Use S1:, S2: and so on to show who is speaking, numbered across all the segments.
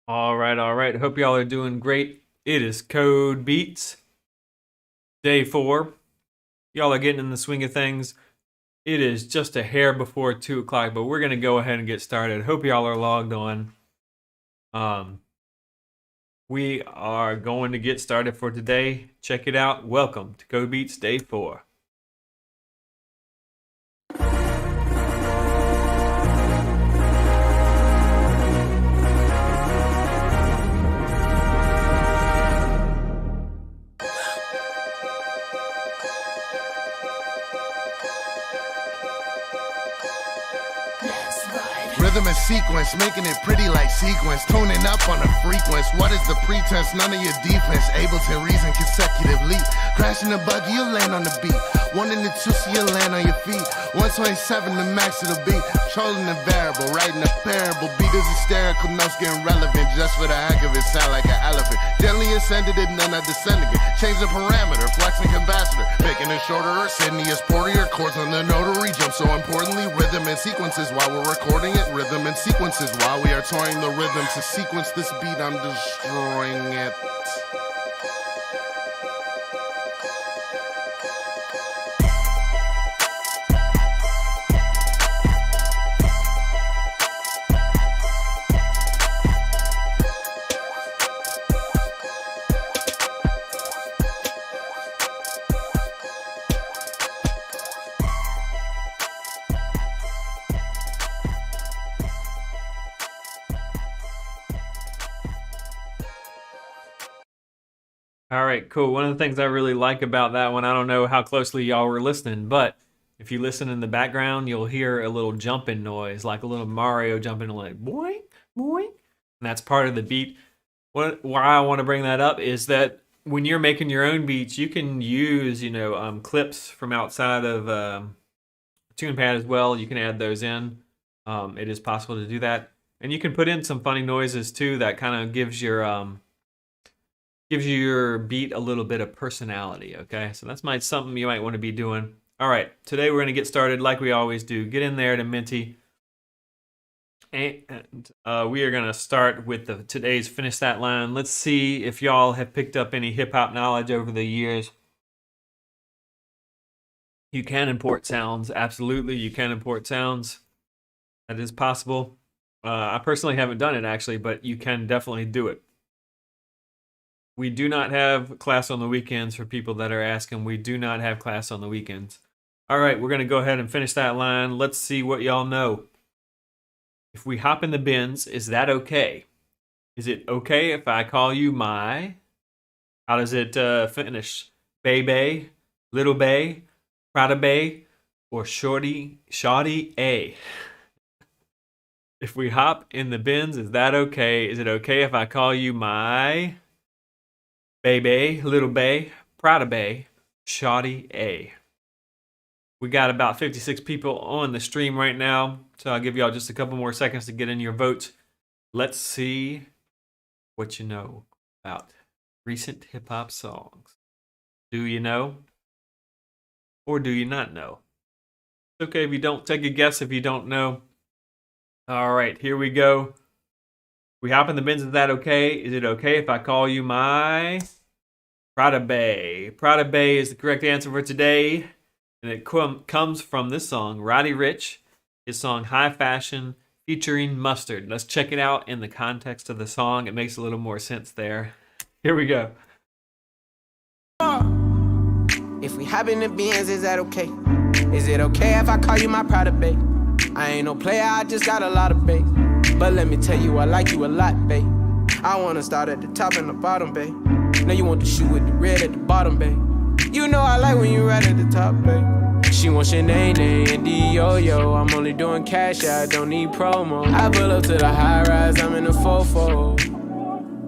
S1: All right. Hope y'all are doing great. It is Code Beats, day 4. Y'all are getting in the swing of things. It is just a hair before 2 o'clock, but we're going to go ahead and get started. Hope y'all are logged on. Um, we are going to get started for today. Check it out. Welcome to Code Beats, day 4.
S2: Rhythm and sequence, making it pretty like sequence. Tuning up on the frequency. What is the pretense? None of your defense. Ableton reason consecutively. Crashing the buggy, you'll land on the beat. 1 and the 2, so you'll land on your feet. 127, the max of the beat. Trolling the variable, writing a parable. Beat is hysterical, notes getting relevant. Just for the heck of it, sound like an elephant. Gently ascended it, none are descending it. Change the parameter, flexing capacitor. Making it shorter, Sydney is portier. Chords on the notary, jump so importantly. Rhythm and sequences while we're recording it. Rhythm and sequences while we are touring the rhythm. To sequence this beat, I'm destroying it.
S1: All right, cool. One of the things I really like about that one, I don't know how closely y'all were listening, but if you listen in the background, you'll hear a little jumping noise, like a little Mario jumping, like boing, boing. And that's part of the beat. Why I want to bring that up is that when you're making your own beats, you can use, clips from outside of TunePad as well. You can add those in. It is possible to do that. And you can put in some funny noises too that kind of gives your beat a little bit of personality, okay? So that's something you might want to be doing. All right, today we're going to get started like we always do. Get in there to Minty. And we are going to start with today's Finish That Line. Let's see if y'all have picked up any hip-hop knowledge over the years. You can import sounds. Absolutely, you can import sounds. That is possible. I personally haven't done it, actually, but you can definitely do it. We do not have class on the weekends for people that are asking. We do not have class on the weekends. All right, we're going to go ahead and finish that line. Let's see what y'all know. If we hop in the bins, is that okay? Is it okay if I call you my? How does it finish? Baby, little bay, Prada bay, or shorty A? If we hop in the bins, is that okay? Is it okay if I call you my? Baby, little bay, Prada bay, shoddy A. We got about 56 people on the stream right now, so I'll give y'all just a couple more seconds to get in your votes. Let's see what you know about recent hip-hop songs. Do you know? Or do you not know? It's okay if you don't. Take a guess if you don't know. All right, here we go. We hop in the bins, is that okay? Is it okay if I call you my Prada Bay? Prada Bay is the correct answer for today. And it comes from this song, Roddy Ricch, his song High Fashion featuring Mustard. Let's check it out in the context of the song. It makes a little more sense there. Here we go.
S3: If we hop in the Benz, is that okay? Is it okay if I call you my Prada Bay? I ain't no player, I just got a lot of bass. But let me tell you, I like you a lot, babe. I wanna start at the top and the bottom, babe. Now you want the shoe with the red at the bottom, babe. You know I like when you right at the top, babe. She wants Sinead and D-Yo-Yo. I'm only doing cash, I don't need promo. I pull up to the high rise, I'm in the fofo.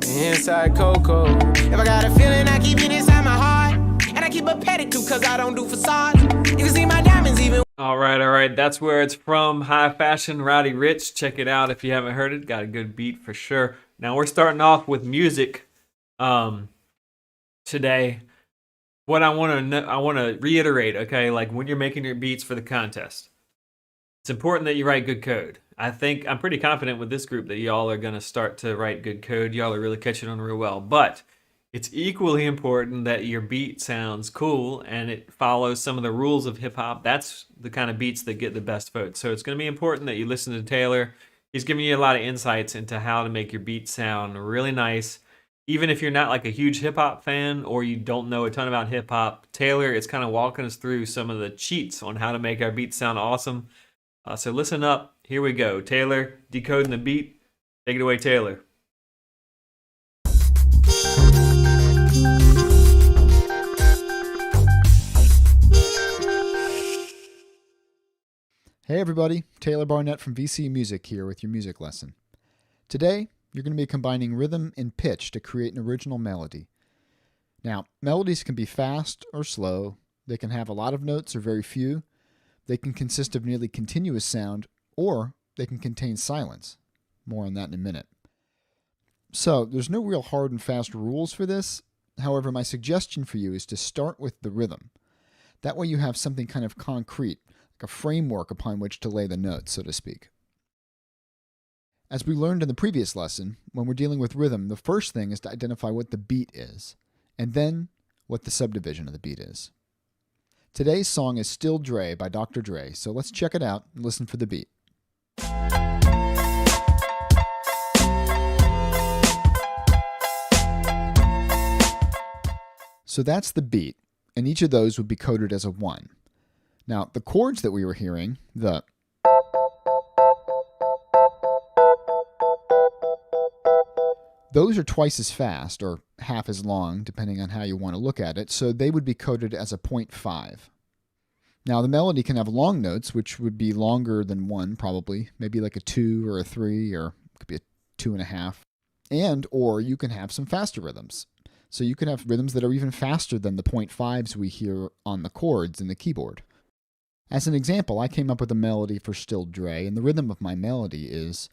S3: Inside Coco. If I got a feeling, I keep it inside my heart. And I keep a pedicure, cause I don't do facades. You can see my diamonds even.
S1: All right. That's where it's from. High Fashion, Roddy Ricch. Check it out if you haven't heard it. Got a good beat for sure. Now we're starting off with music today. What I want to reiterate, okay, like when you're making your beats for the contest, it's important that you write good code. I think I'm pretty confident with this group that y'all are going to start to write good code. Y'all are really catching on real well. But it's equally important that your beat sounds cool and it follows some of the rules of hip hop. That's the kind of beats that get the best votes. So it's going to be important that you listen to Taylor. He's giving you a lot of insights into how to make your beat sound really nice. Even if you're not like a huge hip hop fan or you don't know a ton about hip hop, Taylor is kind of walking us through some of the cheats on how to make our beats sound awesome. So listen up. Here we go. Taylor decoding the beat. Take it away, Taylor.
S4: Hey everybody, Taylor Barnett from VC Music here with your music lesson. Today, you're going to be combining rhythm and pitch to create an original melody. Now, melodies can be fast or slow. They can have a lot of notes or very few. They can consist of nearly continuous sound, or they can contain silence. More on that in a minute. So, there's no real hard and fast rules for this. However, my suggestion for you is to start with the rhythm. That way you have something kind of concrete, like a framework upon which to lay the notes, so to speak. As we learned in the previous lesson, when we're dealing with rhythm, the first thing is to identify what the beat is, and then what the subdivision of the beat is. Today's song is Still Dre by Dr. Dre, so let's check it out and listen for the beat. So that's the beat, and each of those would be coded as a 1. Now, the chords that we were hearing, those are twice as fast, or half as long, depending on how you want to look at it, so they would be coded as a 0.5. Now, the melody can have long notes, which would be longer than 1, probably, maybe like a 2 or a 3, or it could be a 2.5. Or you can have some faster rhythms. So you can have rhythms that are even faster than the 0.5s we hear on the chords in the keyboard. As an example, I came up with a melody for Still Dre, and the rhythm of my melody is...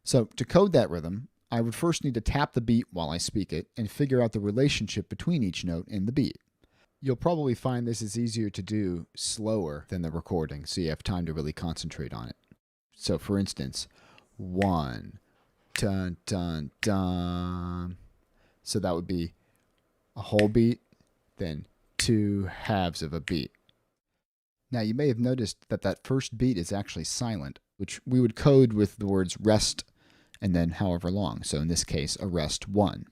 S4: So, to code that rhythm, I would first need to tap the beat while I speak it and figure out the relationship between each note and the beat. You'll probably find this is easier to do slower than the recording, so you have time to really concentrate on it. So, for instance, 1, dun, dun, dun. So that would be a whole beat, then 2 halves of a beat. Now, you may have noticed that that first beat is actually silent, which we would code with the words rest and then however long. So in this case, a rest 1.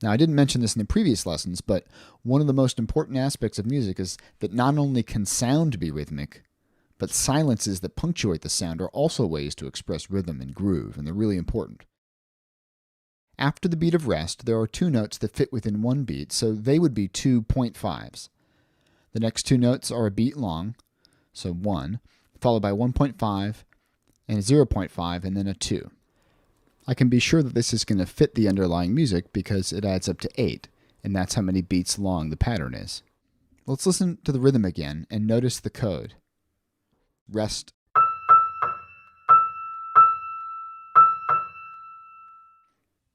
S4: Now, I didn't mention this in the previous lessons, but one of the most important aspects of music is that not only can sound be rhythmic, but silences that punctuate the sound are also ways to express rhythm and groove, and they're really important. After the beat of rest, there are 2 notes that fit within 1 beat, so they would be 2 0.5s. The next 2 notes are a beat long, so 1, followed by 1.5 and a 0.5, and then a 2. I can be sure that this is going to fit the underlying music because it adds up to 8, and that's how many beats long the pattern is. Let's listen to the rhythm again and notice the code. Rest.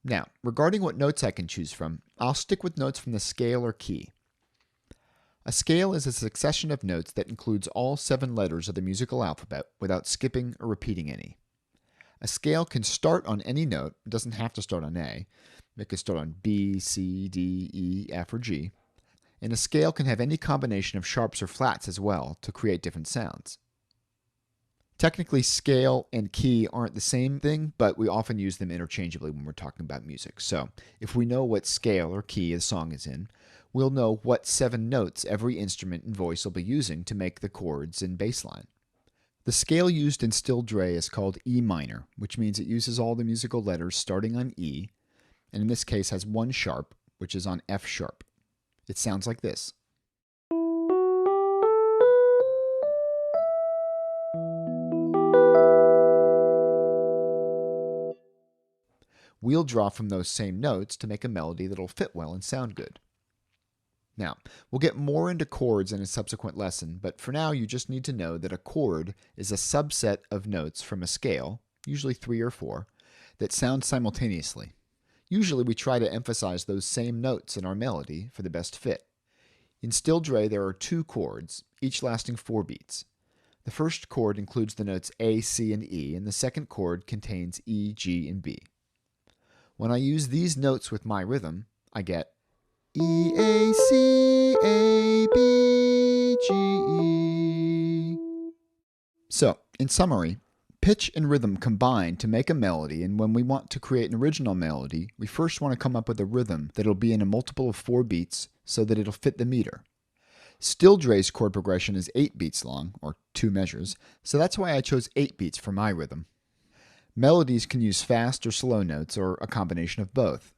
S4: Now, regarding what notes I can choose from, I'll stick with notes from the scale or key. A scale is a succession of notes that includes all 7 letters of the musical alphabet without skipping or repeating any. A scale can start on any note, it doesn't have to start on A. It could start on B, C, D, E, F, or G. And a scale can have any combination of sharps or flats as well to create different sounds. Technically, scale and key aren't the same thing, but we often use them interchangeably when we're talking about music. So, if we know what scale or key a song is in, we'll know what 7 notes every instrument and voice will be using to make the chords and bass line. The scale used in Still Dre is called E minor, which means it uses all the musical letters starting on E, and in this case has 1 sharp, which is on F sharp. It sounds like this. We'll draw from those same notes to make a melody that'll fit well and sound good. Now, we'll get more into chords in a subsequent lesson, but for now you just need to know that a chord is a subset of notes from a scale, usually 3 or 4, that sound simultaneously. Usually we try to emphasize those same notes in our melody for the best fit. In Still Dre, there are 2 chords, each lasting 4 beats. The first chord includes the notes A, C, and E, and the second chord contains E, G, and B. When I use these notes with my rhythm, I get E, A, C, A, B, G, E. So, in summary, pitch and rhythm combine to make a melody, and when we want to create an original melody, we first want to come up with a rhythm that'll be in a multiple of 4 beats so that it'll fit the meter. Still Dre's chord progression is 8 beats long, or 2 measures, so that's why I chose 8 beats for my rhythm. Melodies can use fast or slow notes, or a combination of both.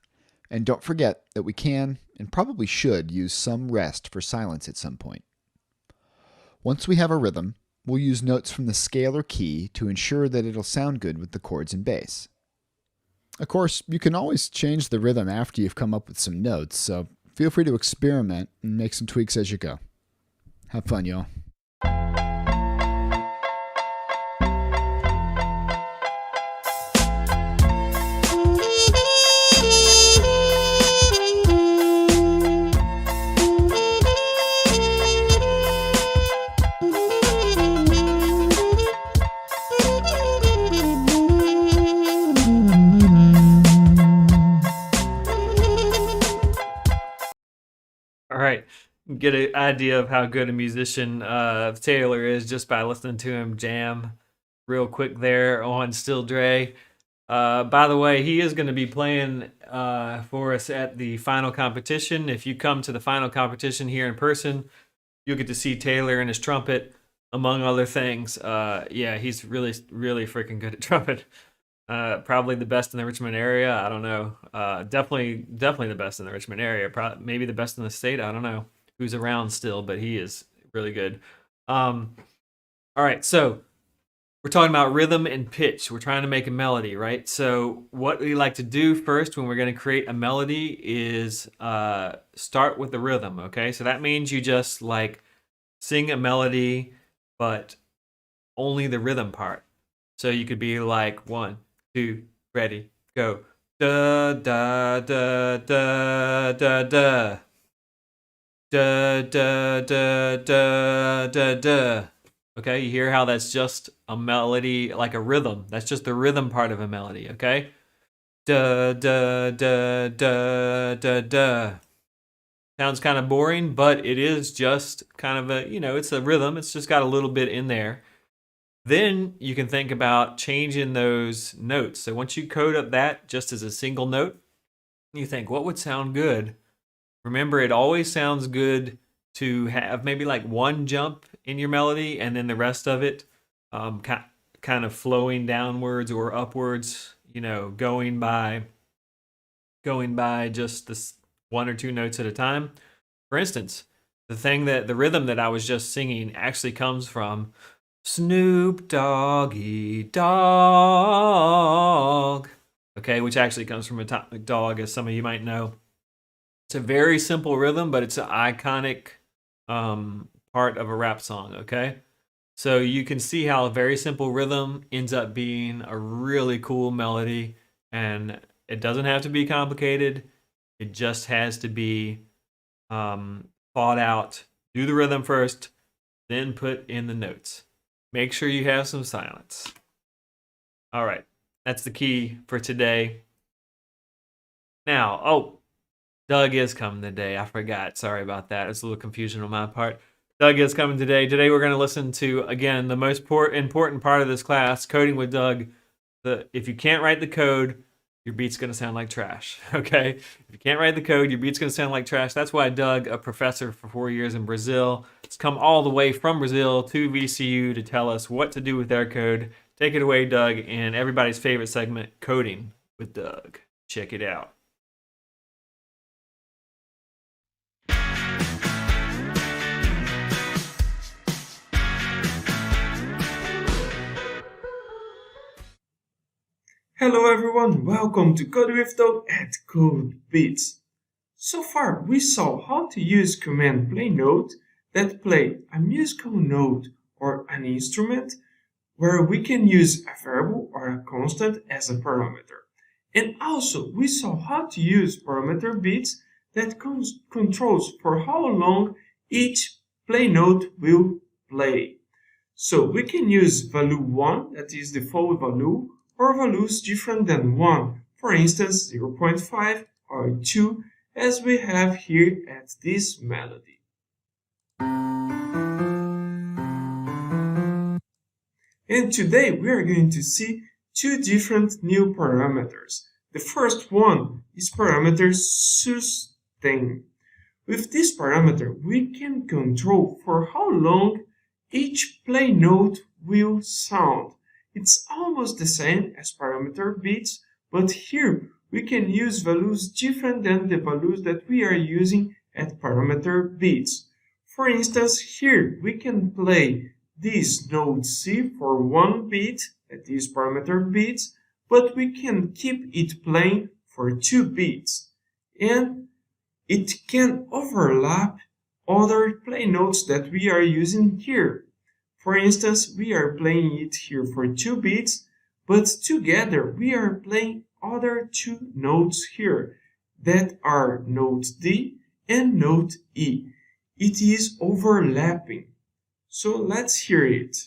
S4: And don't forget that we can, and probably should, use some rest for silence at some point. Once we have a rhythm, we'll use notes from the scale or key to ensure that it'll sound good with the chords and bass. Of course, you can always change the rhythm after you've come up with some notes, so feel free to experiment and make some tweaks as you go. Have fun, y'all.
S1: All right. Get an idea of how good a musician Taylor is just by listening to him jam real quick there on Still Dre. By the way, he is going to be playing for us at the final competition. If you come to the final competition here in person, you'll get to see Taylor and his trumpet, among other things. Yeah, he's really, really freaking good at trumpet. Probably the best in the Richmond area. I don't know. Definitely the best in the Richmond area. Maybe the best in the state. I don't know who's around still, but he is really good. All right, so we're talking about rhythm and pitch. We're trying to make a melody, right? So what we like to do first when we're going to create a melody is start with the rhythm, okay? So that means you just like sing a melody, but only the rhythm part. So you could be like 1, 2, ready, go. Da da da da da da. Da da da da da da. Okay, you hear how that's just a melody, like a rhythm. That's just the rhythm part of a melody, okay? Da da da da da da. Sounds kind of boring, but it is just kind of a, it's a rhythm. It's just got a little bit in there. Then you can think about changing those notes. So once you code up that just as a single note, you think, what would sound good? Remember, it always sounds good to have maybe like one jump in your melody and then the rest of it kind of flowing downwards or upwards, going by just this 1 or 2 notes at a time. For instance, the rhythm that I was just singing actually comes from Snoop Doggy Dogg, okay, which actually comes from Atomic Dog, as some of you might know. It's a very simple rhythm, but it's an iconic part of a rap song, okay? So you can see how a very simple rhythm ends up being a really cool melody, and it doesn't have to be complicated. It just has to be thought out. Do the rhythm first, then put in the notes. Make sure you have some silence. All right, that's the key for today. Now, Doug is coming today. I forgot. Sorry about that. It's a little confusion on my part. Doug is coming today. Today we're going to listen to, again, the most important part of this class, coding with Doug. If you can't write the code, your beat's going to sound like trash, okay? If you can't write the code, your beat's going to sound like trash. That's why Doug, a professor for 4 years in Brazil, has come all the way from Brazil to VCU to tell us what to do with their code. Take it away, Doug, and everybody's favorite segment, Coding with Doug. Check it out.
S5: Hello everyone, welcome to Code with Doug at Code Beats. So far we saw how to use command play note that play a musical note or an instrument where we can use a variable or a constant as a parameter. And also we saw how to use parameter beats that controls for how long each play note will play. So we can use value 1, that is the default value, or values different than 1, for instance 0.5 or 2, as we have here at this melody. And today we are going to see two different new parameters. The first one is parameter sustain. With this parameter, we can control for how long each play note will sound. It's almost the same as parameter beats, but here we can use values different than the values that we are using at parameter beats. For instance, here we can play this note C for 1 beat at this parameter beats, but we can keep it playing for 2 beats. And it can overlap other play notes that we are using here. For instance, we are playing it here for 2 beats, but together we are playing other 2 notes here that are note D and note E. It is overlapping. So let's hear it.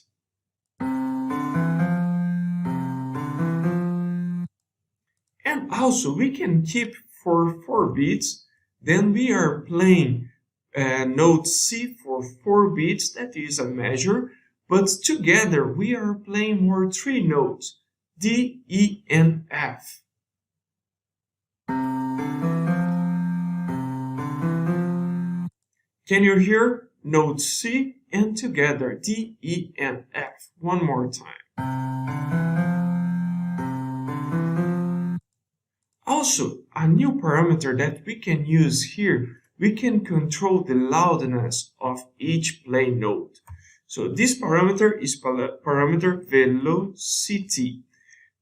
S5: And also we can keep for 4 beats, then we are playing note C for 4 beats, that is a measure, but together we are playing more 3 notes, D, E, and F. Can you hear note C and together D, E, and F? One more time. Also, a new parameter that we can use here, we can control the loudness of each play note. So this parameter is parameter velocity.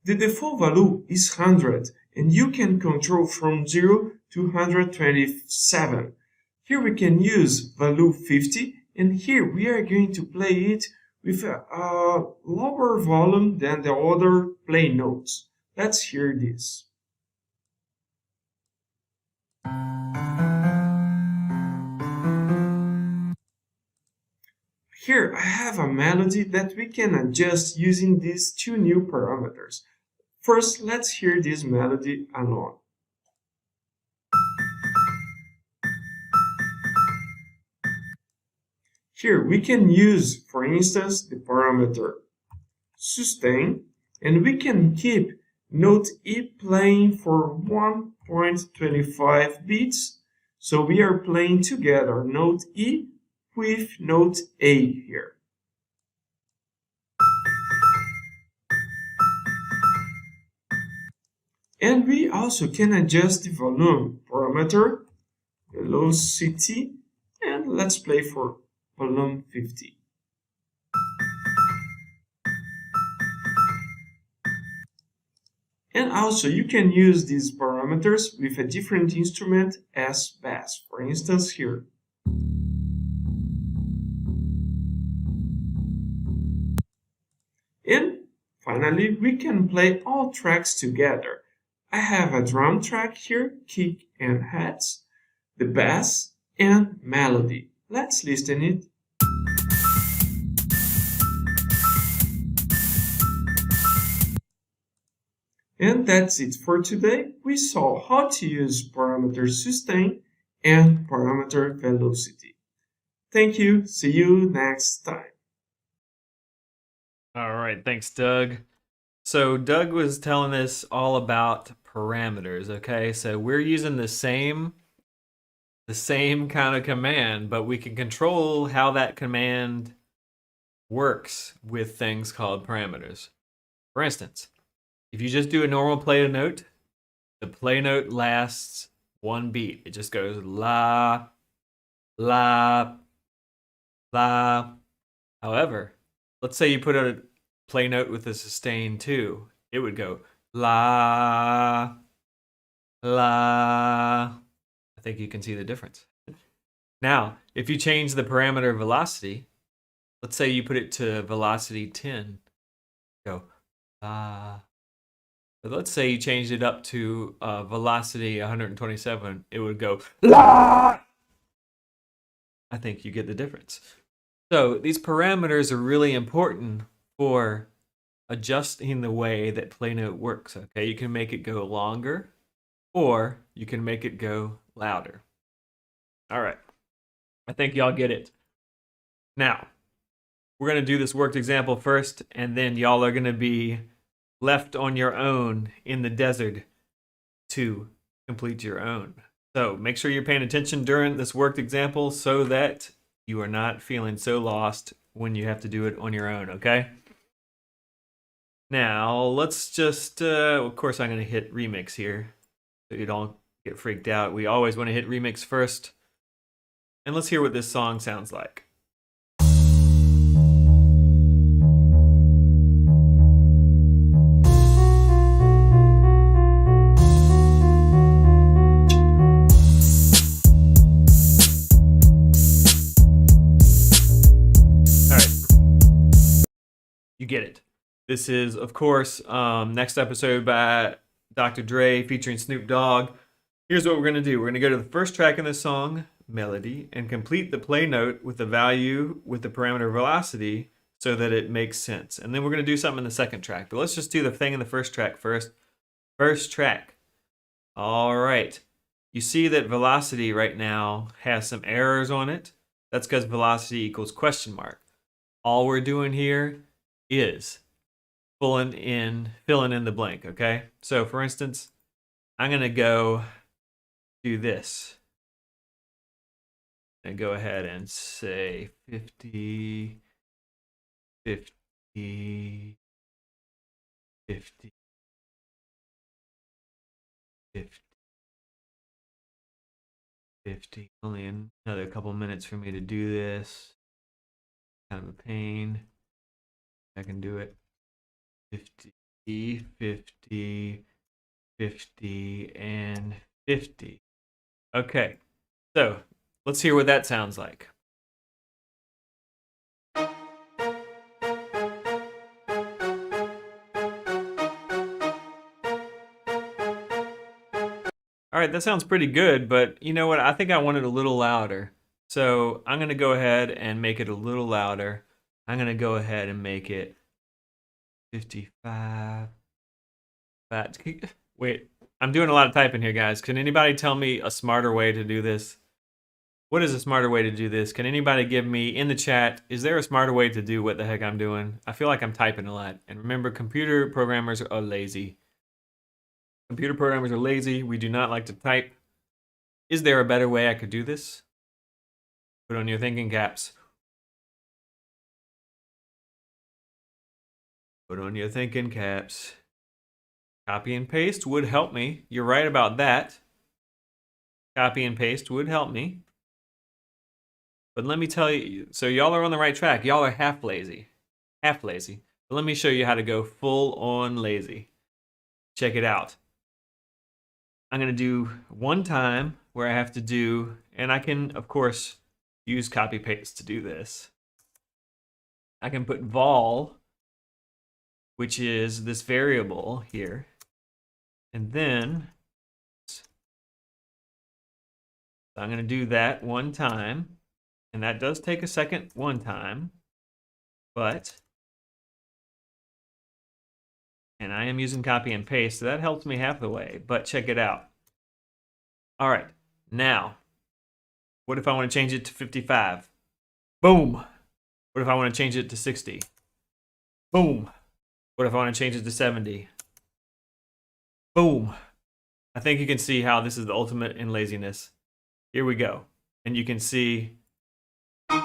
S5: The default value is 100 and you can control from 0 to 127. Here we can use value 50 and here we are going to play it with a lower volume than the other play notes. Let's hear this. Here I have a melody that we can adjust using these 2 new parameters. First, let's hear this melody alone. Here we can use, for instance, the parameter sustain, and we can keep note E playing for 1.25 beats. So we are playing together note E with note A here. And we also can adjust the volume parameter, velocity, and let's play for volume 50. And also you can use these parameters with a different instrument as bass, for instance here. And finally, we can play all tracks together. I have a drum track here, kick and hats, the bass, and melody. Let's listen it. And that's it for today. We saw how to use parameter sustain and parameter velocity. Thank you. See you next time.
S1: All right, thanks, Doug. So Doug was telling us all about parameters, okay? So we're using the same kind of command, but we can control how that command works with things called parameters. For instance, if you just do a normal play note, the play note lasts 1 beat. It just goes la, la, la. However, let's say you put a play note with a sustain too. It would go la, la. I think you can see the difference. Now, if you change the parameter velocity, let's say you put it to velocity 10, go la. But let's say you changed it up to velocity 127, it would go la. I think you get the difference. So these parameters are really important for adjusting the way that play note works. Okay, you can make it go longer or you can make it go louder. All right, I think y'all get it. Now, we're going to do this worked example first, and then y'all are going to be left on your own in the desert to complete your own. So make sure you're paying attention during this worked example so that you are not feeling so lost when you have to do it on your own, okay? Now, let's just, of course, I'm going to hit remix here so you don't get freaked out. We always want to hit remix first. And let's hear what this song sounds like. You get it. This is, of course, next episode by Dr. Dre featuring Snoop Dogg. Here's what we're going to do. We're going to go to the first track in the song, melody, and complete the play note with the value with the parameter velocity so that it makes sense. And then we're going to do something in the second track. But let's just do the thing in the first track first. First track. All right. You see that velocity right now has some errors on it. That's because velocity equals question mark. All we're doing here is filling in the blank, okay? So for instance, I'm gonna go do this. And go ahead and say 50, 50, 50, 50, 50. Only another couple minutes for me to do this. Kind of a pain. I can do it. 50, 50, 50, and 50. Okay, so let's hear what that sounds like. All right, that sounds pretty good, but you know what? I think I want it a little louder. So I'm going to go ahead and make it a little louder. I'm going to go ahead and make it 55. Wait, I'm doing a lot of typing here, guys. Can anybody tell me a smarter way to do this? What is a smarter way to do this? Can anybody give me in the chat, is there a smarter way to do what the heck I'm doing? I feel like I'm typing a lot. And remember, computer programmers are lazy. Computer programmers are lazy. We do not like to type. Is there a better way I could do this? Put on your thinking caps. Put on your thinking caps. Copy and paste would help me. You're right about that. Copy and paste would help me. But let me tell you, so y'all are on the right track. Y'all are half lazy. Half lazy. But let me show you how to go full on lazy. Check it out. I'm going to do one time where I have to do, and I can, of course, use copy paste to do this. I can put vol, which is this variable here. And then so I'm going to do that one time. And that does take a second one time. But, and I am using copy and paste, so that helps me half the way. But check it out. All right, now, what if I want to change it to 55? Boom. What if I want to change it to 60? Boom. What if I want to change it to 70? Boom. I think you can see how this is the ultimate in laziness. Here we go. And you can see. All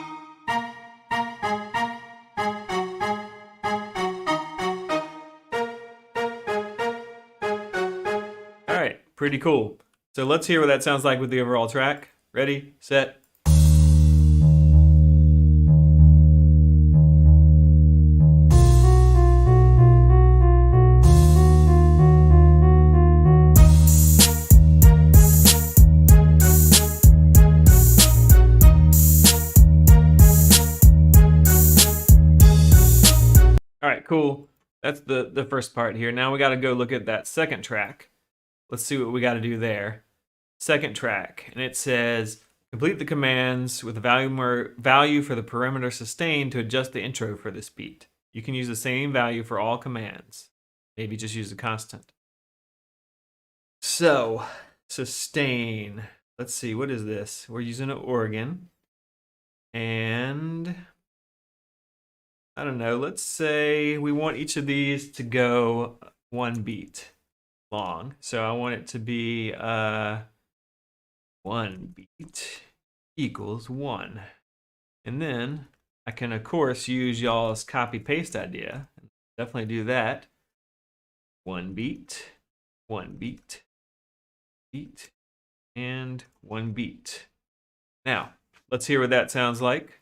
S1: right, pretty cool. So let's hear what that sounds like with the overall track. Ready, set. All right, cool. That's the first part here. Now we got to go look at that second track. Let's see what we got to do there. Second track, and it says Complete the commands with the value for the parameter sustained to adjust the intro for this beat. You can use the same value for all commands. Maybe just use a constant. So, sustain. Let's see, what is this? We're using an organ. And I don't know, let's say we want each of these to go 1 beat long. So I want it to be 1 beat equals 1. And then I can, of course, use y'all's copy paste idea. Definitely do that. 1 beat, 1 beat, beat, and 1 beat. Now, let's hear what that sounds like.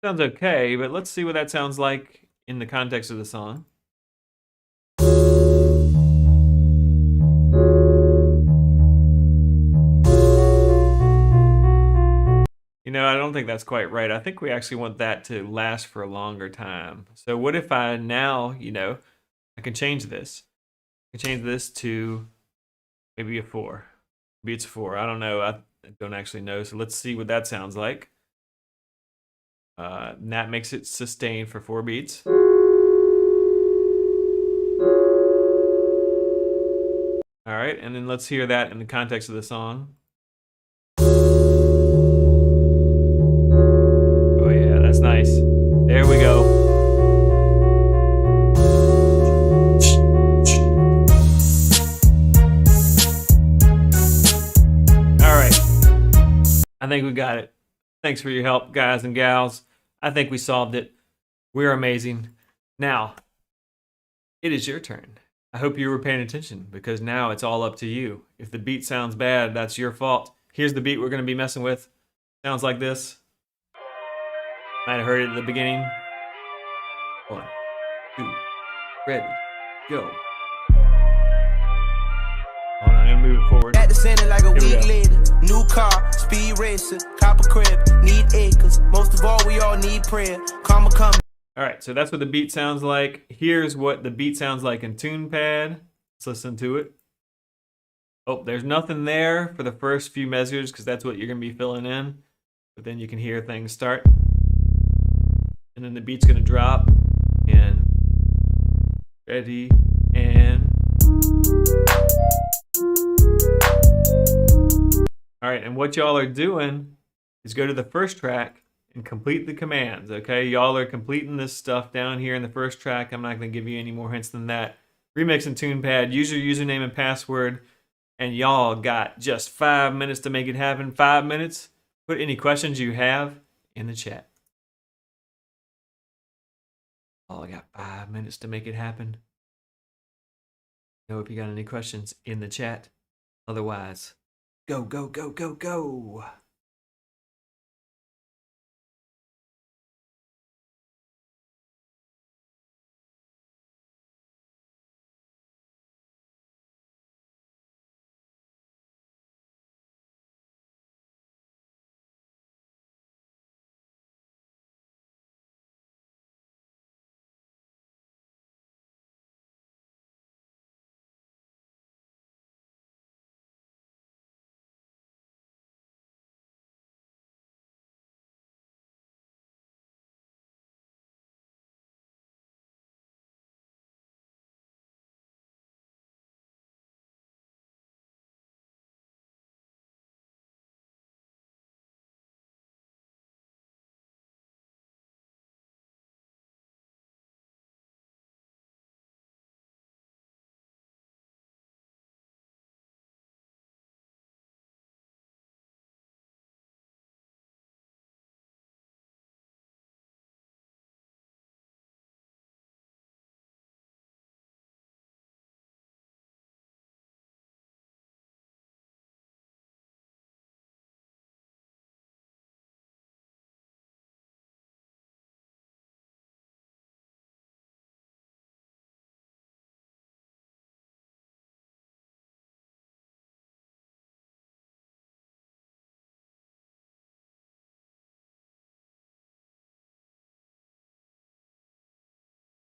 S1: Sounds okay, but let's see what that sounds like in the context of the song. You know, I don't think that's quite right. I think we actually want that to last for a longer time. So what if I now, you know, I can change this. I can change this to maybe a 4. Maybe it's 4. I don't know. I don't actually know. So let's see what that sounds like. And that makes it sustain for 4 beats. All right, and then let's hear that in the context of the song. Oh yeah, that's nice. There we go. All right, I think we got it. Thanks for your help, guys and gals. I think we solved it. We're amazing. Now, it is your turn. I hope you were paying attention because now it's all up to you. If the beat sounds bad, that's your fault. Here's the beat we're going to be messing with. Sounds like this. Might have heard it at the beginning. 1, 2, ready, go. Hold on, I'm going to move it forward.
S3: At the center like a
S1: Here we
S3: week
S1: go.
S3: later. New car, speed racer, copper crib, need acres. Most of all, we all need prayer. Karma come.
S1: All right, so that's what the beat sounds like. Here's what the beat sounds like in TunePad. Let's listen to it. Oh, there's nothing there for the first few measures because that's what you're going to be filling in. But then you can hear things start. And then the beat's going to drop. And ready, and... All right, and what y'all are doing is go to the first track and complete the commands, okay? Y'all are completing this stuff down here in the first track. I'm not going to give you any more hints than that. Remix and TunePad, use your username and password, and y'all got just 5 minutes to make it happen. 5 minutes. Put any questions you have in the chat. Oh, I got 5 minutes to make it happen. Know if you got any questions in the chat. Otherwise, go, go, go, go, go.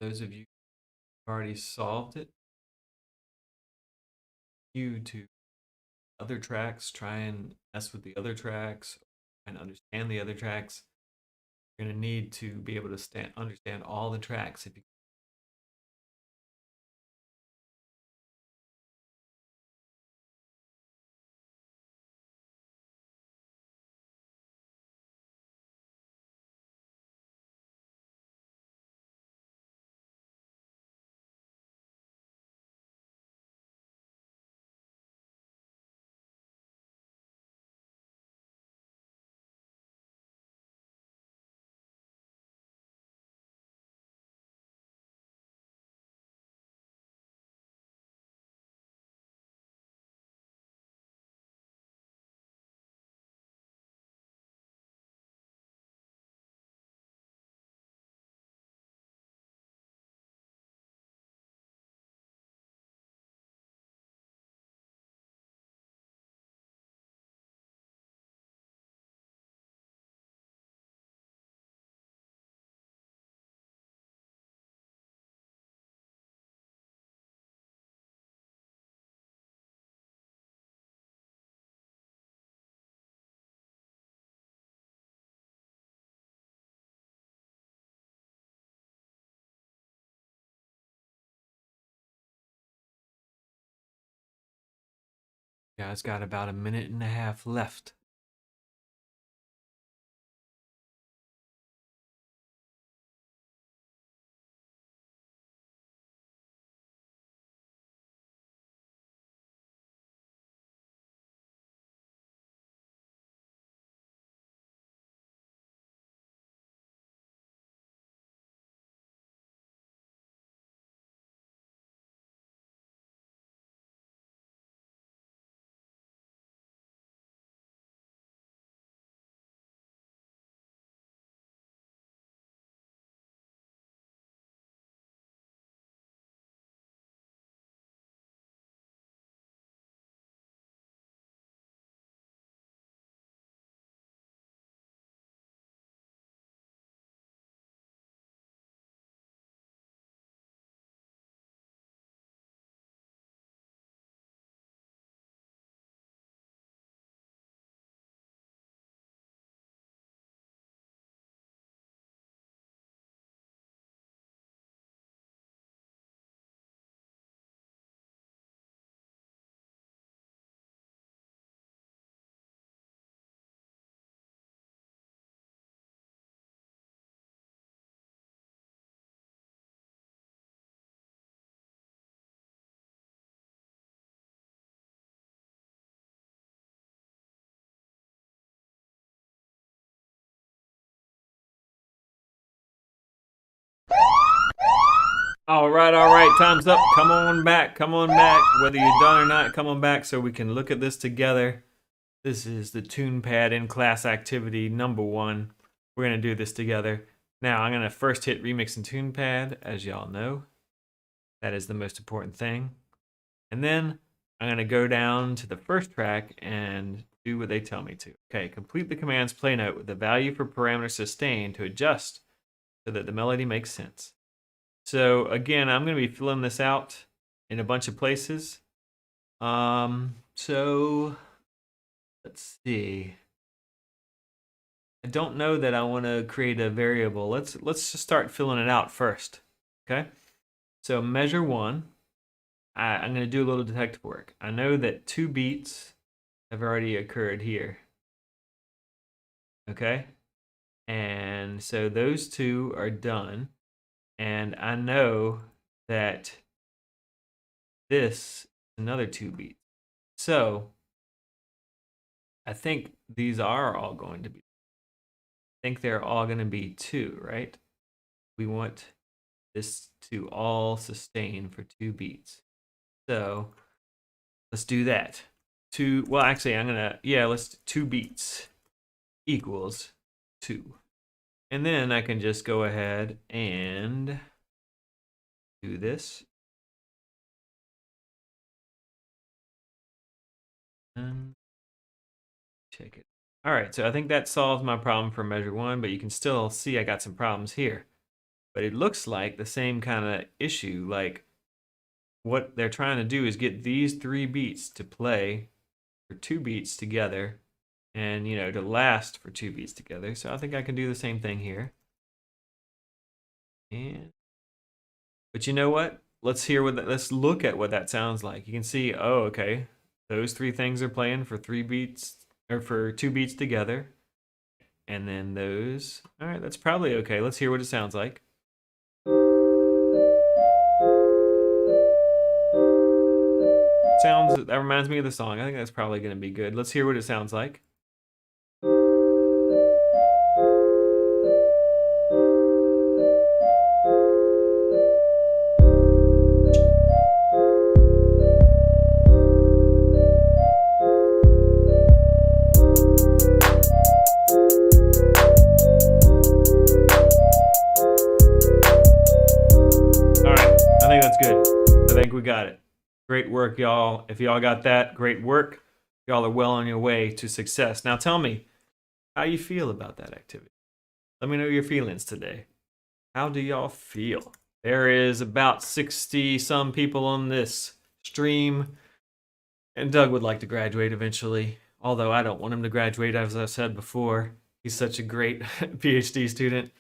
S1: Those of you who already solved it, you to other tracks, try and mess with the other tracks and understand the other tracks. You're going to need to be able to understand all the tracks if you. You guys got about a minute and a half left. All right, time's up. Come on back, whether you're done or not, come on back so we can look at this together. This is the TunePad in class activity number 1. We're gonna do this together. Now I'm gonna first hit Remix in TunePad, as y'all know. That is the most important thing. And then I'm gonna go down to the first track and do what they tell me to. Okay, complete the commands play note with the value for parameter sustain to adjust so that the melody makes sense. So again, I'm going to be filling this out in a bunch of places. So let's see. I don't know that I want to create a variable. Let's just start filling it out first. Okay. So measure 1. I'm going to do a little detective work. I know that 2 beats have already occurred here. Okay. And so those 2 are done. And I know that this is another 2 beats. So I think these are all going to be, I think they're all going to be 2, right? We want this to all sustain for 2 beats. So let's do that. Well, actually, let's 2 beats equals 2. And then I can just go ahead and do this. And check it. All right, so I think that solves my problem for measure 1, but you can still see I got some problems here. but it looks like the same kind of issue. Like what they're trying to do is get these 3 beats to play for 2 beats together, and to last for 2 beats together. So I think I can do the same thing here. But you know what? Let's look at what that sounds like. You can see, oh, okay, those 3 things are playing for 3 beats or for 2 beats together. And then those. All right, that's probably okay. Let's hear what it sounds like. That reminds me of the song. I think that's probably going to be good. Let's hear what it sounds like. We got it. Great work, y'all. If y'all got that, great work. Y'all are well on your way to success. Now tell me how you feel about that activity. Let me know your feelings today. How do y'all feel? There is about 60 some people on this stream, and Doug would like to graduate eventually, although I don't want him to graduate, as I said before. He's such a great PhD student.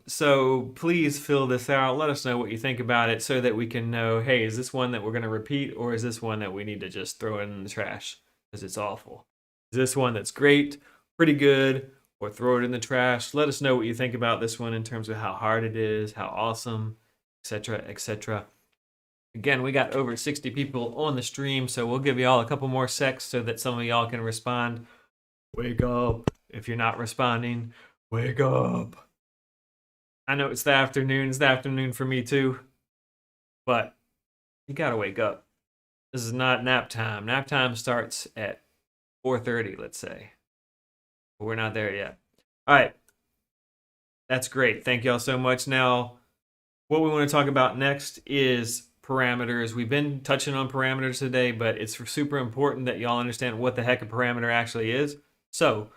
S1: So please fill this out. Let us know what you think about it so that we can know, hey, is this one that we're going to repeat, or is this one that we need to just throw in the trash because it's awful? Is this one that's great, pretty good, or throw it in the trash? Let us know what you think about this one in terms of how hard it is, how awesome, etc., etc. Again, we got over 60 people on the stream, so we'll give y'all a couple more secs so that some of y'all can respond. Wake up. If you're not responding, wake up. I know it's the afternoon. It's the afternoon for me too. But you gotta wake up. This is not nap time. Nap time starts at 4:30, let's say. But we're not there yet. All right. That's great. Thank y'all so much. Now, what we want to talk about next is parameters. We've been touching on parameters today, but it's super important that y'all understand what the heck a parameter actually is. So,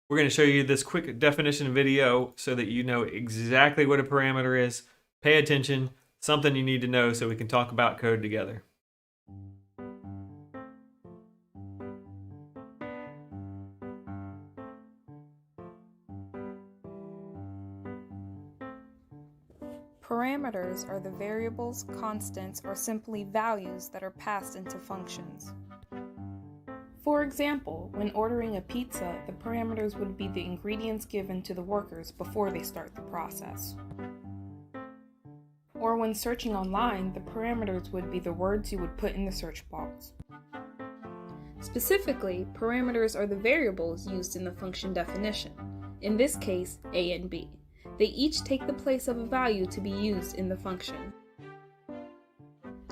S1: we're going to show you this quick definition video so that you know exactly what a parameter is. Pay attention, something you need to know so we can talk about code together.
S6: Parameters are the variables, constants, or simply values that are passed into functions. For example, when ordering a pizza, the parameters would be the ingredients given to the workers before they start the process. Or when searching online, the parameters would be the words you would put in the search box. Specifically, parameters are the variables used in the function definition, in this case, a and b. They each take the place of a value to be used in the function.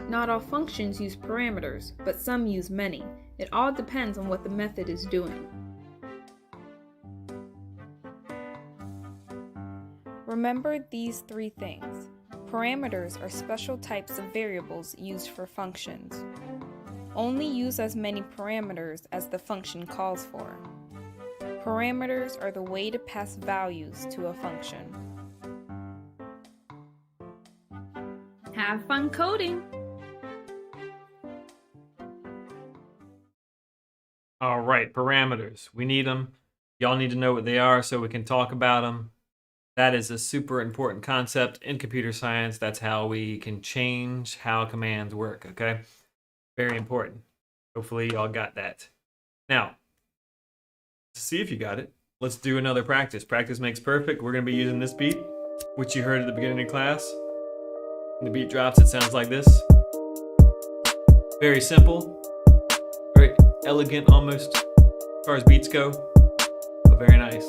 S6: Not all functions use parameters, but some use many. It all depends on what the method is doing. Remember these 3 things. Parameters are special types of variables used for functions. Only use as many parameters as the function calls for. Parameters are the way to pass values to a function. Have fun coding!
S1: All right, parameters. We need them. Y'all need to know what they are so we can talk about them. That is a super important concept in computer science. That's how we can change how commands work, okay? Very important. Hopefully y'all got that. Now, to see if you got it, let's do another practice. Practice makes perfect. We're going to be using this beat, which you heard at the beginning of class. When the beat drops, it sounds like this. Very simple. Very elegant almost as far as beats go, but very nice.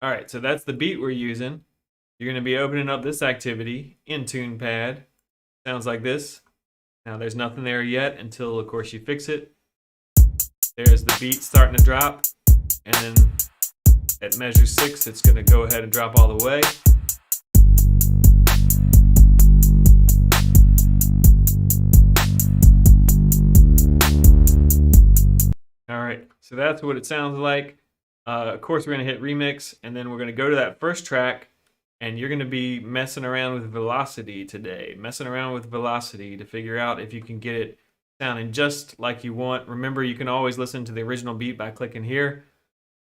S1: All right, so that's the beat we're using. You're going to be opening up this activity in TunePad. Sounds like this. Now there's nothing there yet until, of course, you fix it. There's the beat starting to drop, and then at measure 6, it's going to go ahead and drop all the way. All right, so that's what it sounds like. Of course, we're going to hit remix, and then we're going to go to that first track, and you're going to be messing around with velocity today. Messing around with velocity to figure out if you can get it sounding just like you want. Remember, you can always listen to the original beat by clicking here.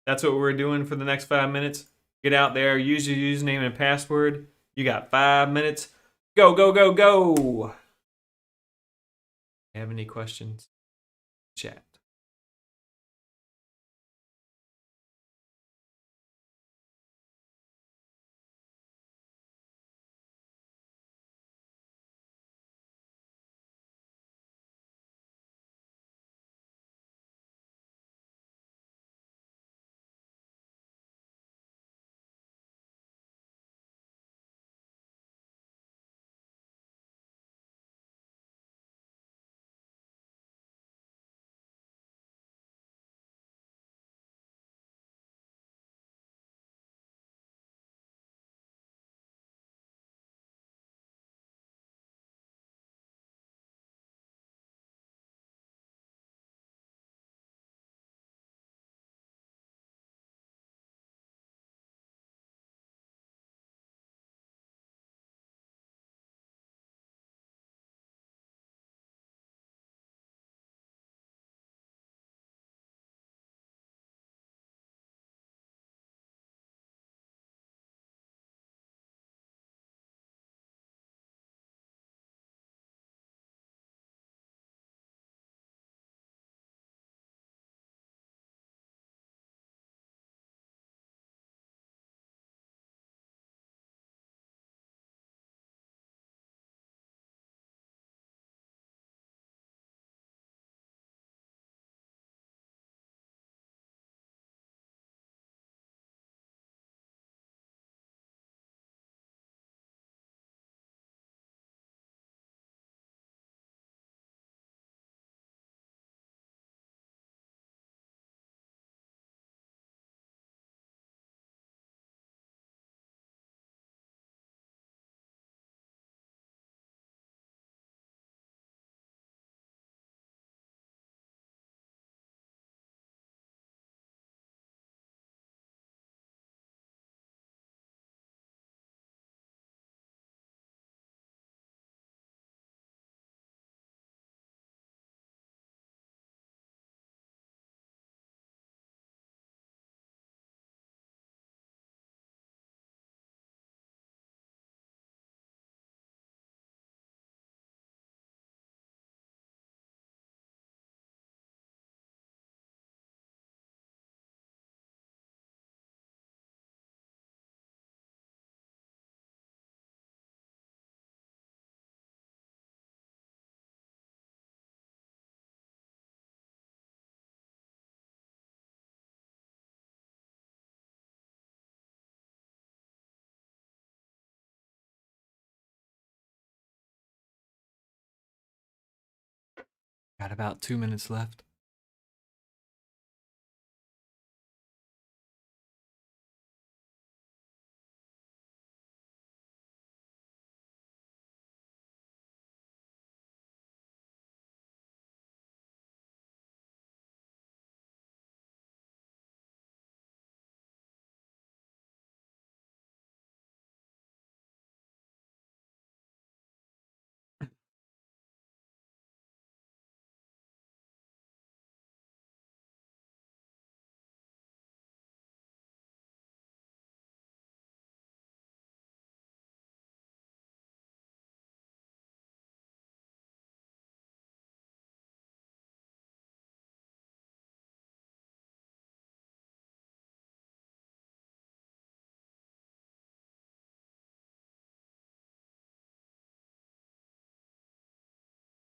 S1: That's what we're doing for the next 5 minutes. Get out there, use your username and password. You got 5 minutes. Go, go, go, go. Have any questions? Chat. Got about 2 minutes left.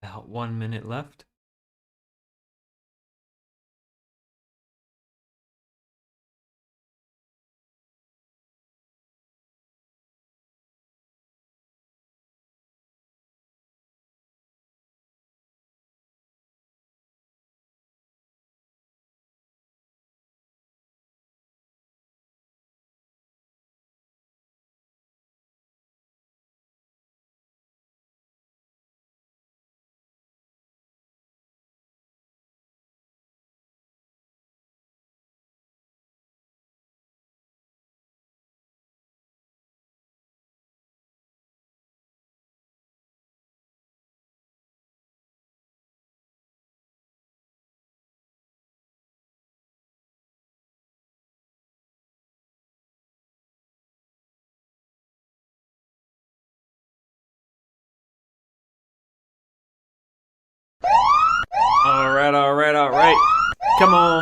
S1: About 1 minute left.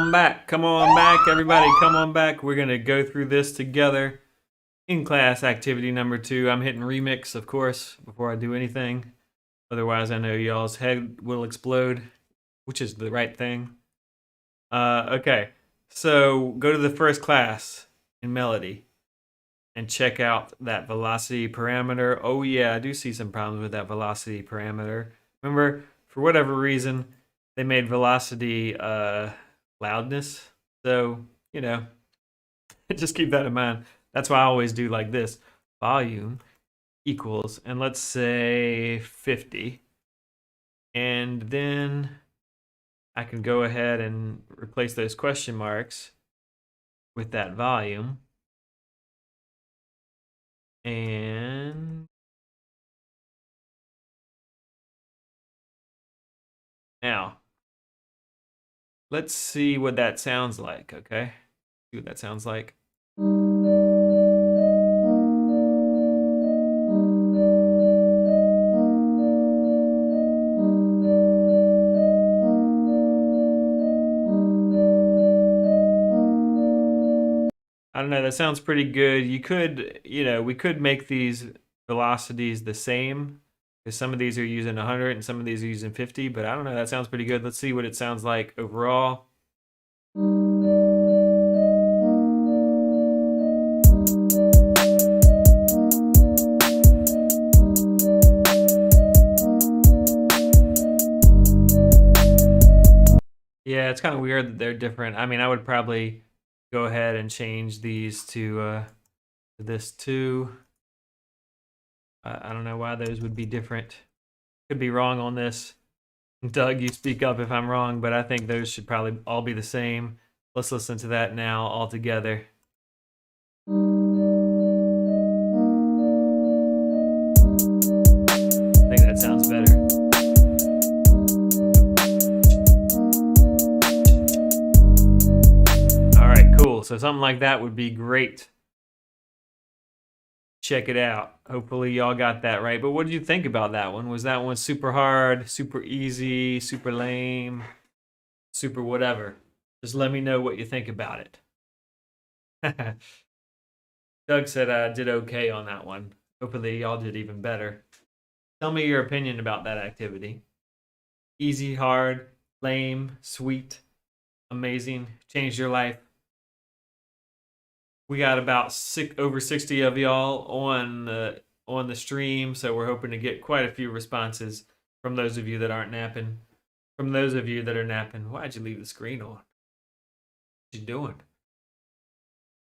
S1: on back. Come on back, everybody. Come on back. We're going to go through this together. In class activity number 2. I'm hitting remix, of course, before I do anything. Otherwise, I know y'all's head will explode, which is the right thing. Okay, so go to the first class in Melody and check out that velocity parameter. Oh yeah, I do see some problems with that velocity parameter. Remember, for whatever reason, they made velocity loudness. So, you know, just keep that in mind. That's why I always do like this. Volume equals, and let's say 50. And then I can go ahead and replace those question marks with that volume. And now, let's see what that sounds like, okay? See what that sounds like. I don't know, that sounds pretty good. You could, we could make these velocities the same, because some of these are using 100 and some of these are using 50, but I don't know, that sounds pretty good. Let's see what it sounds like overall. Yeah, it's kind of weird that they're different. I mean, I would probably go ahead and change these to this too. I don't know why those would be different. Could be wrong on this. Doug, you speak up if I'm wrong, but I think those should probably all be the same. Let's listen to that now all together. I think that sounds better. So something like that would be great. Check it out. Hopefully y'all got that right. But what did you think about that one? Was that one super hard, super easy, super lame, super whatever? Just let me know what you think about it. Doug said I did okay on that one. Hopefully y'all did even better. Tell me your opinion about that activity. Easy, hard, lame, sweet, amazing, changed your life. We got about over 60 of y'all on the stream, so we're hoping to get quite a few responses from those of you that aren't napping. From those of you that are napping, why'd you leave the screen on? What you doing?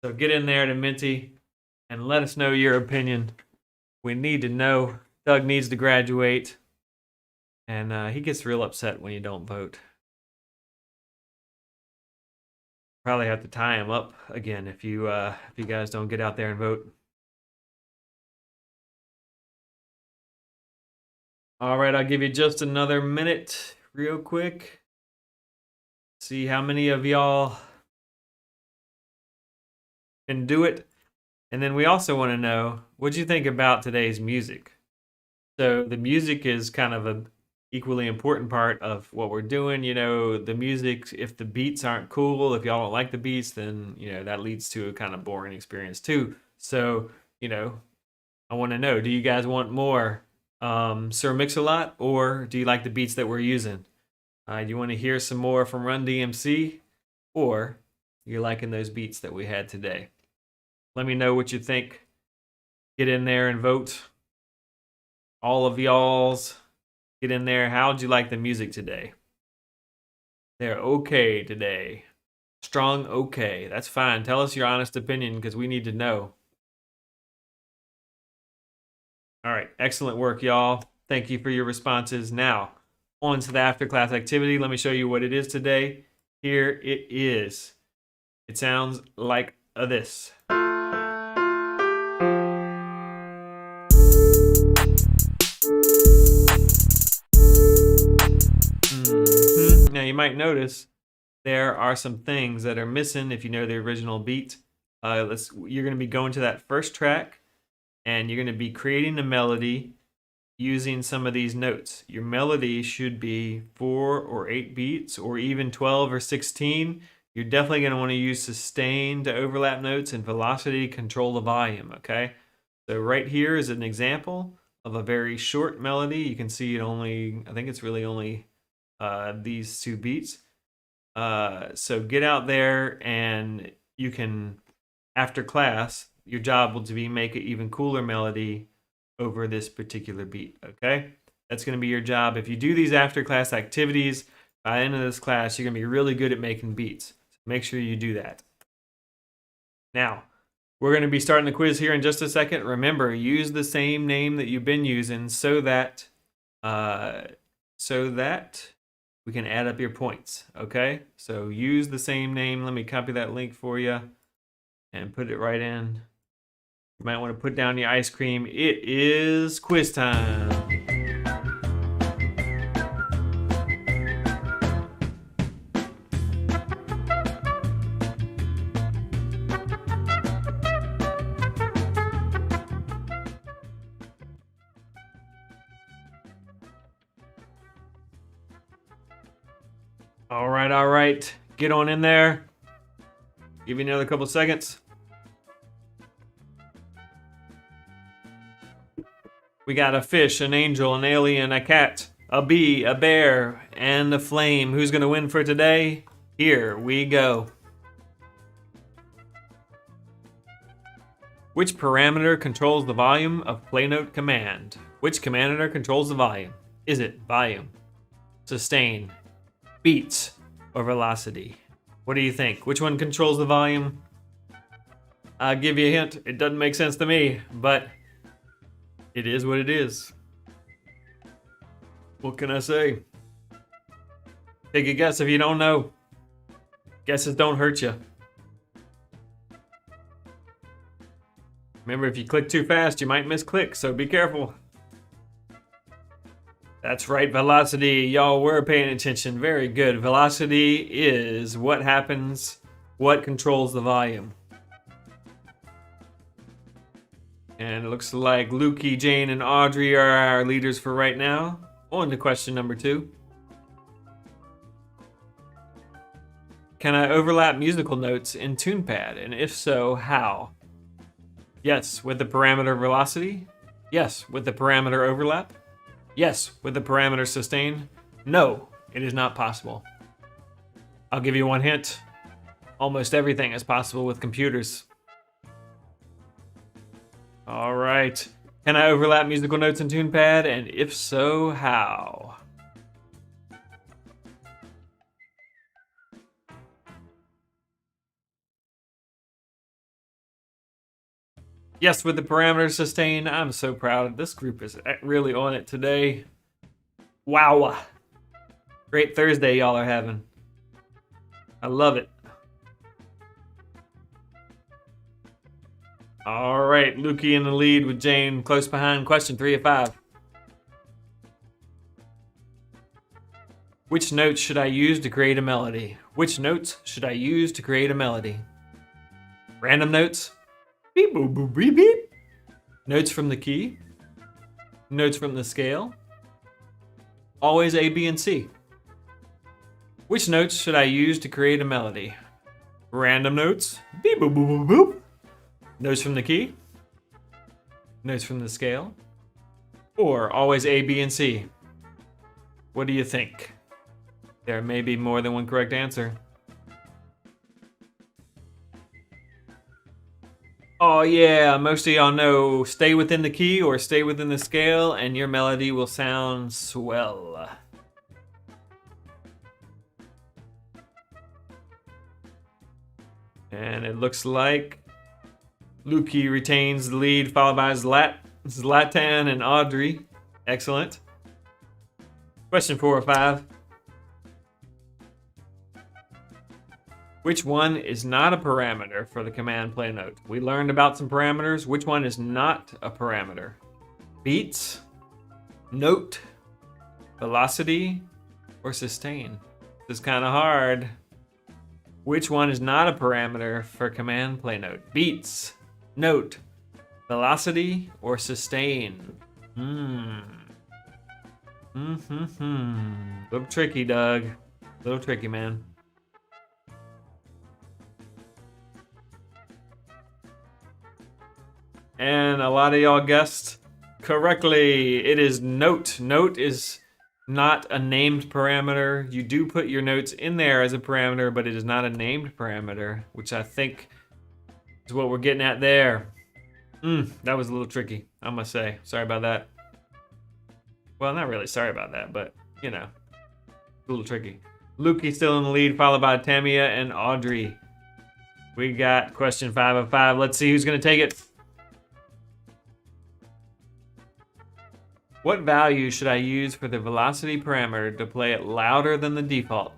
S1: So get in there to Minty and let us know your opinion. We need to know. Doug needs to graduate, and he gets real upset when you don't vote. Probably have to tie him up again if you guys don't get out there and vote. All right, I'll give you just another minute real quick. See how many of y'all can do it. And then we also want to know, what'd you think about today's music? So the music is kind of a equally important part of what we're doing. The music, if the beats aren't cool, if y'all don't like the beats, then that leads to a kind of boring experience too. So I want to know, do you guys want more Sir Mix-a-Lot, or do you like the beats that we're using? Do you want to hear some more from Run DMC, or you're liking those beats that we had today? Let me know what you think. Get in there and vote. All of y'all's. Get in there. How'd you like the music today? They're okay today. Strong okay. That's fine. Tell us your honest opinion, because we need to know. All right. Excellent work, y'all. Thank you for your responses. Now, on to the after class activity. Let me show you what it is today. Here it is. It sounds like this. Now you might notice there are some things that are missing if you know the original beat. You're going to be going to that first track, and you're going to be creating a melody using some of these notes. Your melody should be 4 or 8 beats, or even 12 or 16. you're definitely going to want to use sustain to overlap notes and velocity to control the volume, okay? So right here is an example of a very short melody. You can see it only, I think it's really only these 2 beats. So get out there and you can, after class, your job will be make an even cooler melody over this particular beat, okay? That's going to be your job. If you do these after class activities, by the end of this class, you're going to be really good at making beats. So make sure you do that. Now, we're going to be starting the quiz here in just a second. Remember, use the same name that you've been using so that we can add up your points, okay? So use the same name. Let me copy that link for you and put it right in. You might want to put down your ice cream. It is quiz time. All right. Get on in there. Give you another couple seconds. We got a fish, an angel, an alien, a cat, a bee, a bear, and a flame. Who's going to win for today? Here we go. Which parameter controls the volume of PlayNote command? Which parameter controls the volume? Is it volume, sustain, beats, or velocity? What do you think? Which one controls the volume? I'll give you a hint. It doesn't make sense to me, but it is what it is. What can I say? Take a guess if you don't know. Guesses don't hurt you. Remember, if you click too fast, you might misclick, so be careful. That's right, velocity. Y'all were paying attention. Very good. Velocity is what happens, what controls the volume. And it looks like Lukey, Jane, and Audrey are our leaders for right now. On to question number 2. Can I overlap musical notes in TunePad? And if so, how? Yes, with the parameter velocity. Yes, with the parameter overlap. Yes, with the parameter sustain. No, it is not possible. I'll give you one hint. Almost everything is possible with computers. All right. Can I overlap musical notes in TunePad? And if so, how? Yes, with the parameter sustain. I'm so proud. This group is really on it today. Wow. Great Thursday y'all are having. I love it. All right, Lukey in the lead with Jane close behind. Question 3 of 5. Which notes should I use to create a melody? Which notes should I use to create a melody? Random notes? Beep, boop, boop, beep, beep. Notes from the key? Notes from the scale? Always A, B, and C. Which notes should I use to create a melody? Random notes? Beep, boop, boop, boop, boop. Notes from the key? Notes from the scale? Or always A, B, and C? What do you think? There may be more than one correct answer. Oh yeah, most of y'all know stay within the key or stay within the scale and your melody will sound swell. And it looks like Lukey retains the lead, followed by Zlatan and Audrey. Excellent. Question 4 or 5. Which one is not a parameter for the command play note? We learned about some parameters. Which one is not a parameter? Beats, note, velocity, or sustain? This is kind of hard. Which one is not a parameter for command play note? Beats, note, velocity, or sustain? Little tricky, Doug. Little tricky, man. And a lot of y'all guessed correctly. It is note. Note is not a named parameter. You do put your notes in there as a parameter, but it is not a named parameter, which I think is what we're getting at there. That was a little tricky, I must say. Sorry about that. Well, not really sorry about that, but, you know, a little tricky. Lukey still in the lead, followed by Tamia and Audrey. We got question 5 of 5. Let's see who's going to take it. What value should I use for the velocity parameter to play it louder than the default?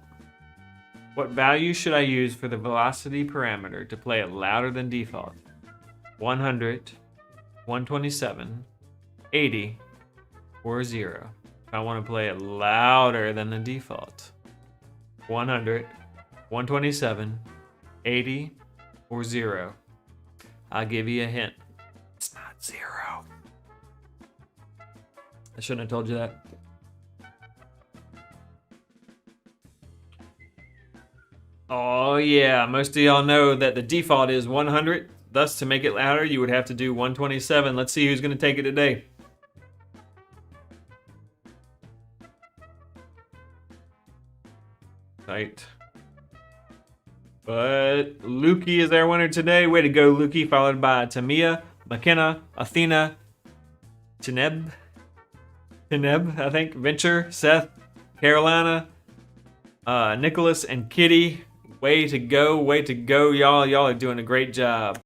S1: What value should I use for the velocity parameter to play it louder than default? 100, 127, 80, or 0. If I want to play it louder than the default. 100, 127, 80, or 0. I'll give you a hint. It's not 0. I shouldn't have told you that. Oh yeah, most of y'all know that the default is 100. Thus, to make it louder, you would have to do 127. Let's see who's going to take it today. Tight. But Lukey is our winner today. Way to go, Lukey. Followed by Tamia, McKenna, Athena, Chineb, I think, Venture, Seth, Carolina, Nicholas, and Kitty. Way to go, y'all. Y'all are doing a great job.